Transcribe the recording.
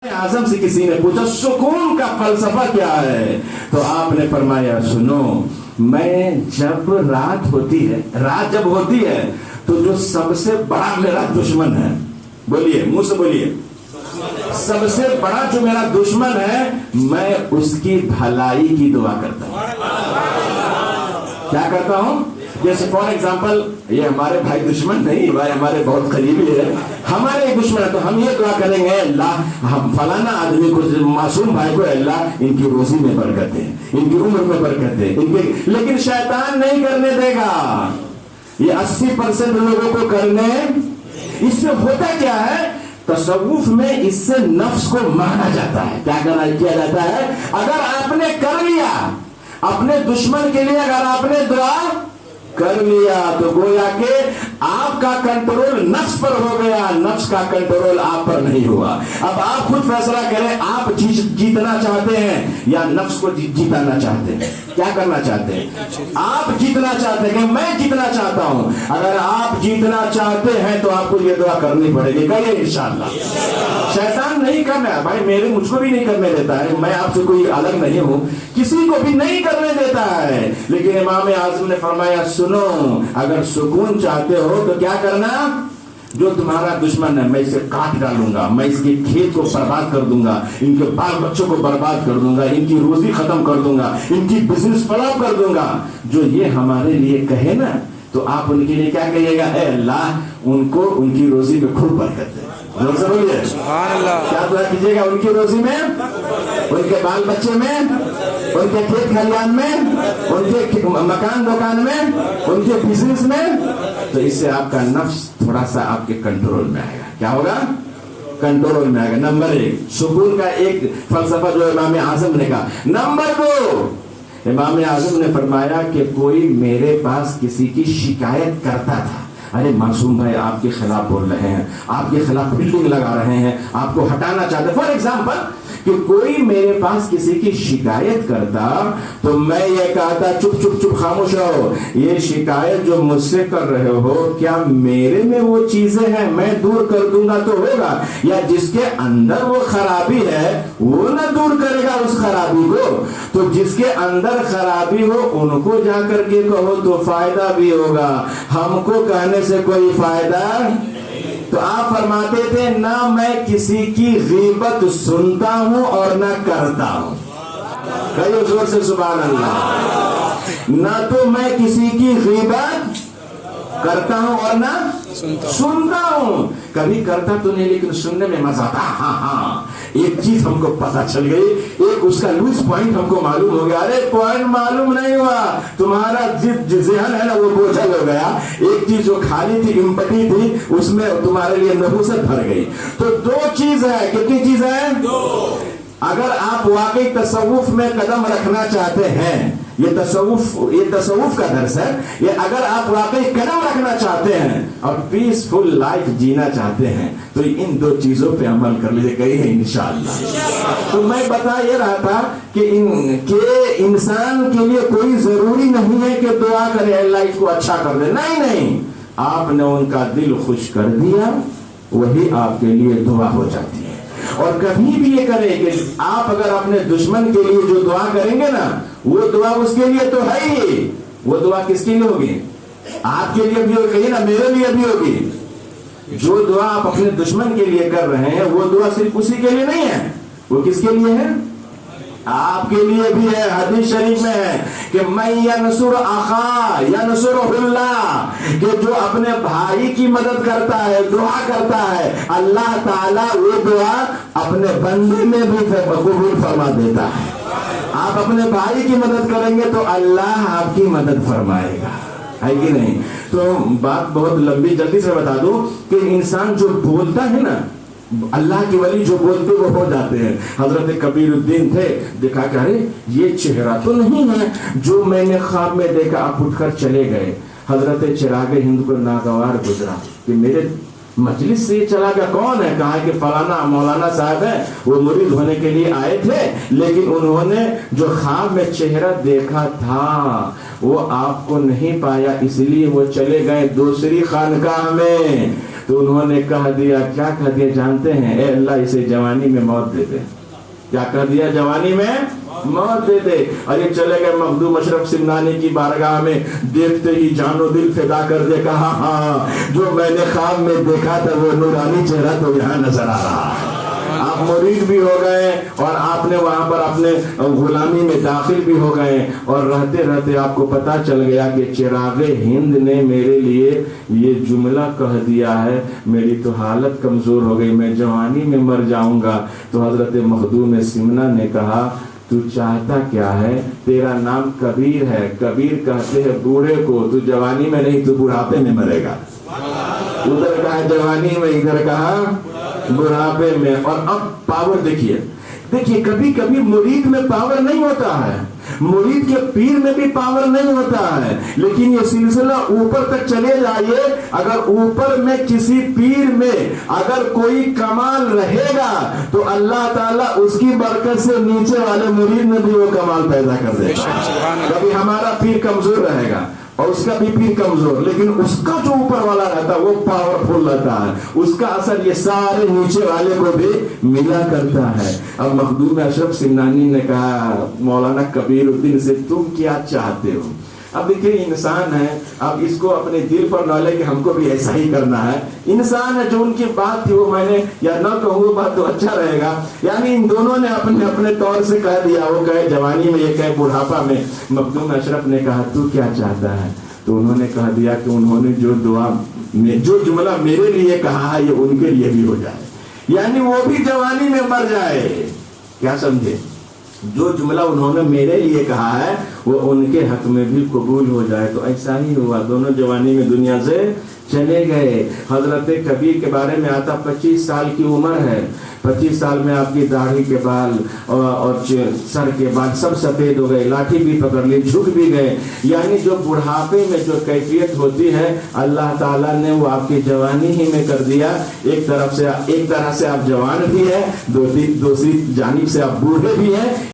आजम से किसी ने पूछा सुकून का फलसफा क्या है, तो आपने फरमाया सुनो, मैं जब रात जब होती है तो जो सबसे बड़ा मेरा दुश्मन है, बोलिए मुंह से बोलिए, सबसे बड़ा जो मेरा दुश्मन है मैं उसकी भलाई की दुआ करता हूं। क्या करता हूं? जैसे फॉर एग्जाम्पल, ये हमारे भाई दुश्मन नहीं, भाई हमारे बहुत करीबी है, हमारे एक दुश्मन है, तो हम ये दुआ करेंगे अल्लाह हम फलाना आदमी को, मासूम भाई को अल्लाह इनकी रोजी में बरकत है, इनकी उम्र में बरकत है, इनके, लेकिन शैतान नहीं करने देगा ये 80% लोगों को करने। इससे होता क्या है, तसव्वुफ में इससे नफ्स को मारा जाता है। क्या किया जाता है? अगर आपने कर लिया अपने दुश्मन के लिए, अगर आपने दुआ कर लिया तो गोया के आपका कंट्रोल नफ्स पर हो गया, नफ्स का कंट्रोल आप पर नहीं हुआ। अब आप खुद फैसला करें, आप जीतना चाहते हैं या नफ्स को जीताना चाहते हैं? क्या करना चाहते हैं? आप जीतना चाहते हैं कि मैं जीतना चाहता हूं? अगर आप जीतना चाहते हैं तो आपको ये दुआ करनी पड़ेगी, कहिए इंशाअल्लाह। शैतान नहीं करना है भाई, मुझको भी नहीं करने देता है, मैं आपसे कोई अलग नहीं हूं, किसी को भी नहीं करने देता है, लेकिन इमाम आज़म ने फरमाया सुनो, अगर सुकून चाहते हो तो क्या करना, जो तुम्हारा दुश्मन है मैं इसे काट डालूंगा, मैं इसके खेत को बर्बाद कर दूंगा, इनके बाल बच्चों को बर्बाद कर दूंगा, इनकी रोजी खत्म कर दूंगा, इनकी बिजनेस फलाप कर दूंगा। जो ये हमारे लिए कहे ना, तो आप उनके लिए क्या कहिएगा? ए अल्लाह उनको उनकी रोजी में खूब बरकत है। क्या दुआ कीजिएगा? उनकी रोजी में, उनके बाल बच्चे में, उनके खेत खलियान में, उनके मकान दुकान में, उनके बिजनेस में। तो इससे आपका नफ्स थोड़ा सा आपके कंट्रोल में आएगा। क्या होगा? कंट्रोल में आएगा। नंबर 1 सुकून का एक फलसफा जो इमाम आज़म ने कहा। नंबर 2 इमाम आज़म ने फरमाया कि कोई मेरे पास किसी की शिकायत करता था, अरे मासूम भाई आपके खिलाफ बोल रहे हैं, आपके खिलाफ बिल्डिंग लगा रहे हैं, आपको हटाना चाहते। फॉर एग्जाम्पल कि कोई मेरे पास किसी की शिकायत करता तो मैं ये कहता चुप चुप चुप खामोश रहो, ये शिकायत जो मुझसे कर रहे हो क्या मेरे में वो चीजें हैं मैं दूर कर दूंगा तो होगा, या जिसके अंदर वो खराबी है वो ना दूर करेगा उस खराबी को? तो जिसके अंदर खराबी हो उनको जाकर के कहो तो फायदा भी होगा, हमको कहने से कोई फायदा। तो आप फरमाते थे ना मैं किसी की गीबत सुनता हूं और ना करता हूं, कहिए जोर से सुभान अल्लाह। ना तो मैं किसी की गीबत करता हूं और ना सुनता हूं। कभी करता तो नहीं लेकिन सुनने में मजा आता। हाँ, एक चीज हमको पता चल गई, एक उसका लूज पॉइंट हमको मालूम हो गया। अरे पॉइंट मालूम नहीं हुआ, तुम्हारा ज़हन है ना वो बोझल हो गया। एक चीज जो खाली थी, इम्पटी थी, उसमें तुम्हारे लिए नबूसत भर गई। तो 2 चीज है। कितनी चीज है? 2। अगर आप वाकई तसव्वुफ में कदम रखना चाहते हैं, ये तसव्वुफ का दर्स है, ये अगर आप वाकई कदम रखना चाहते हैं और पीसफुल लाइफ जीना चाहते हैं तो इन 2 चीजों पे अमल कर लीजिए, कहिए इंशाअल्लाह। तो मैं बता ये रहा था कि इंसान के लिए कोई जरूरी नहीं है कि दुआ करे अल्लाह इसको अच्छा कर दे, नहीं, आपने उनका दिल खुश कर दिया वही आपके लिए दुआ हो जाती है। और कभी भी ये करे कि आप अगर अपने दुश्मन के लिए जो दुआ करेंगे ना, वो दुआ उसके लिए तो है ही, वो दुआ किसके लिए होगी? आपके लिए भी होगी ना, मेरे लिए भी होगी। जो दुआ आप अपने दुश्मन के लिए कर रहे हैं वो दुआ सिर्फ उसी के लिए नहीं है, वो किसके लिए है? आपके लिए भी है। हदीस शरीफ में है कि मैं यनसुर अखा यनसुरुल्लाह, कि जो अपने भाई की मदद करता है, दुआ करता है, अल्लाह ताला वो दुआ अपने बंदे में भी कबूल फरमा देता है। आप अपने भाई की मदद करेंगे तो अल्लाह आपकी मदद फरमाएगा, है कि नहीं? तो बात बहुत लंबी, जल्दी से बता दूं कि इंसान जो बोलता है ना, अल्लाह के वली जो बोलते वो हो जाते हैं। हजरत कबीरुद्दीन थे, देखा कि अरे ये चेहरा तो नहीं है जो मैंने ख्वाब में देखा। आप उठकर चले गए। हजरत चिराग हिंद को नागवार गुजरा कि मेरे मजलिस से ये चला गया, कौन है? कहा कि फलाना मौलाना साहब है, वो मुरीद होने के लिए आए थे, लेकिन उन्होंने जो ख्वाब में चेहरा देखा था वो आपको नहीं पाया, इसलिए वो चले गए दूसरी खानकाह में। تو انہوں نے کہہ دیا، کیا کہہ دیا جانتے ہیں؟ اے اللہ اسے جوانی میں موت دے دے۔ کیا کہہ دیا؟ جوانی میں موت دے دے۔ اور یہ چلے گئے مخدوم اشرف سمنانی کی بارگاہ میں، دیکھتے ہی جان و دل فدا کر دے، کہا ہاں جو میں نے خواب میں دیکھا تھا وہ نورانی چہرہ تو یہاں نظر آ رہا ہے۔ آپ مرید بھی ہو گئے اور آپ نے وہاں پر اپنے غلامی میں داخل بھی ہو گئے، اور رہتے رہتے آپ کو پتا چل گیا کہ چراغ ہند نے میرے لیے یہ جملہ کہہ دیا ہے، میری تو حالت کمزور ہو گئی، میں جوانی میں مر جاؤں گا۔ تو حضرت مخدوم سمنا نے کہا تو چاہتا کیا ہے؟ تیرا نام کبیر ہے، کبیر کہتے ہیں بوڑھے کو، تو جوانی میں نہیں تو بڑھاپے میں مرے گا۔ ادھر کہا جوانی میں، ادھر کہا بڑھاپے میں۔ اور اب پاور دیکھیے کبھی کبھی مرید میں پاور نہیں ہوتا ہے، مرید کے پیر میں بھی پاور نہیں ہوتا ہے، لیکن یہ سلسلہ اوپر تک چلے جائیے، اگر اوپر میں کسی پیر میں اگر کوئی کمال رہے گا تو اللہ تعالیٰ اس کی برکت سے نیچے والے مرید میں بھی وہ کمال پیدا کر دے گا۔ کبھی ہمارا پیر کمزور رہے گا اور اس کا بھی پیر کمزور، لیکن اس کا جو اوپر والا رہتا ہے وہ پاورفل رہتا ہے، اس کا اثر یہ سارے نیچے والے کو بھی ملا کرتا ہے۔ اب مخدوم اشرف سمنانی نے کہا مولانا کبیر الدین سے تم کیا چاہتے ہو؟ اب دیکھیے انسان ہے، اب اس کو اپنے دل پر نہ لے کہ ہم کو بھی ایسا ہی کرنا ہے، انسان ہے، جو ان کی بات تھی وہ میں نے یا نہ کہوں بات تو اچھا رہے گا، یعنی ان دونوں نے اپنے اپنے طور سے کہہ دیا، وہ کہے جوانی میں، یہ کہے بڑھاپا میں۔ مخدوم اشرف نے کہا تو کیا چاہتا ہے؟ تو انہوں نے کہہ دیا کہ انہوں نے جو دعا میں جو جملہ میرے لیے کہا ہے یہ ان کے لیے بھی ہو جائے، یعنی وہ بھی جوانی میں مر جائے۔ کیا سمجھے؟ جو جملہ انہوں نے میرے لیے کہا ہے وہ ان کے حق میں بھی قبول ہو جائے۔ تو ایسا ہی ہوا، دونوں جوانی میں دنیا سے چلے گئے۔ حضرت کبیر کے بارے میں آتا 25 سال کی عمر ہے، 25 سال میں آپ کی داڑھی کے بال اور سر کے بال سب سفید ہو گئے، لاٹھی بھی پکڑ لی، جھک بھی گئے، یعنی جو بڑھاپے میں جو کیفیت ہوتی ہے اللہ تعالیٰ نے وہ آپ کی جوانی ہی میں کر دیا۔ ایک طرح سے آپ جوان بھی ہیں، دوسری جانب سے آپ بوڑھے بھی ہیں۔